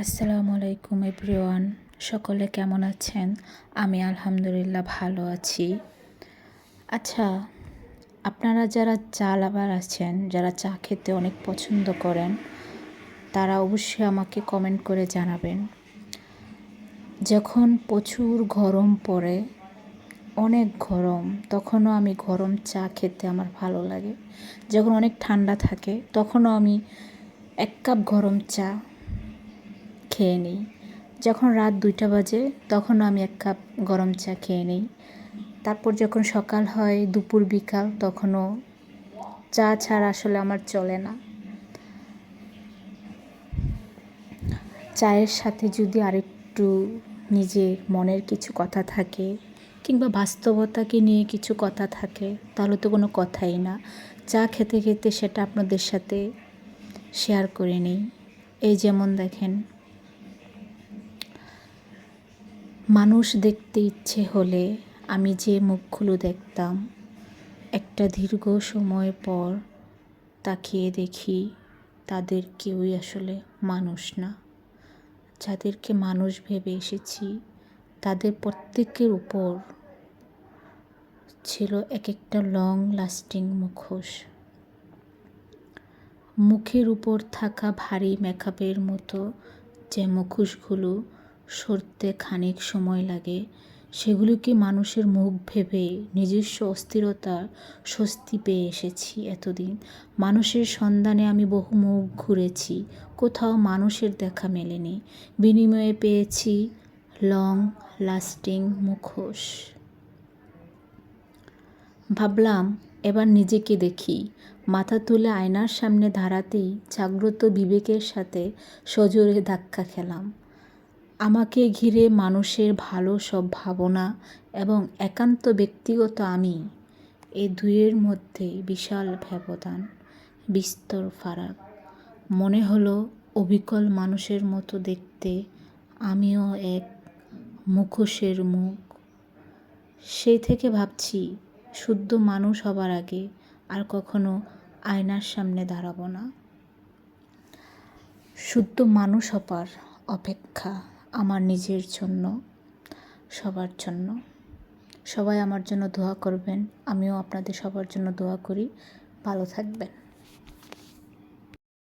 আসসালামু আলাইকুম এভরিওয়ান, সকলে কেমন আছেন? আমি আলহামদুলিল্লাহ ভালো আছি। আচ্ছা, আপনারা যারা চা লাভার আছেন, যারা চা খেতে অনেক পছন্দ করেন, তারা অবশ্যই আমাকে কমেন্ট করে জানাবেন। যখন প্রচুর গরম পড়ে, অনেক গরম, তখনও আমি গরম চা খেতে আমার ভালো লাগে। যখন অনেক ঠান্ডা থাকে তখনও আমি 1 কাপ গরম চা খেয়ে নিই। যখন রাত 2টা বাজে তখনও আমি 1 কাপ গরম চা খেয়ে নিই। তারপর যখন সকাল হয়, দুপুর বিকাল, তখনও চা ছাড়া আসলে আমার চলে না। চায়ের সাথে যদি আরেকটু নিজের মনের কিছু কথা থাকে কিংবা বাস্তবতাকে নিয়ে কিছু কথা থাকে, তাহলে তো কোনো কথাই না। চা খেতে খেতে সেটা আপনাদের সাথে শেয়ার করে নিই। এই যেমন দেখেন, মানুষ দেখতে ইচ্ছে হলে আমি যে মুখগুলো দেখতাম, একটা দীর্ঘ সময় পর তাকিয়ে দেখি তাদের কেউই আসলে মানুষ না। যাদেরকে মানুষ ভেবে এসেছি তাদের প্রত্যেকের উপর ছিল এক একটা লং লাস্টিং মুখোশ। মুখের উপর থাকা ভারী মেকআপের মতো যে মুখোশগুলো সরতে খানিক সময় লাগে, সেগুলোকে মানুষের মুখ ভেবে নিজস্ব অস্থিরতার স্বস্তি পেয়ে এসেছি এতদিন। মানুষের সন্ধানে আমি বহু মুখ ঘুরেছি, কোথাও মানুষের দেখা মেলেনি। বিনিময়ে পেয়েছি লং লাস্টিং মুখোশ। ভাবলাম এবার নিজেকে দেখি। মাথা তুলে আয়নার সামনে দাঁড়াতেই জাগ্রত বিবেকের সাথে সজোরে ধাক্কা খেলাম। আমাকে ঘিরে মানুষের ভালো সব ভাবনা এবং একান্ত ব্যক্তিগত আমি, এই দুইয়ের মধ্যে বিশাল ব্যবধান, বিস্তর ফারাক। মনে হলো অবিকল মানুষের মতো দেখতে আমিও এক মুখোশের মুখ। সেই থেকে ভাবছি, শুদ্ধ মানুষ হবার আগে আর কখনো আয়নার সামনে দাঁড়াবো না। শুদ্ধ মানুষ হবার অপেক্ষা আমার নিজের জন্য, সবার জন্য। সবাই আমার জন্য দোয়া করবেন, আমিও আপনাদের সবার জন্য দোয়া করি। ভালো থাকবেন।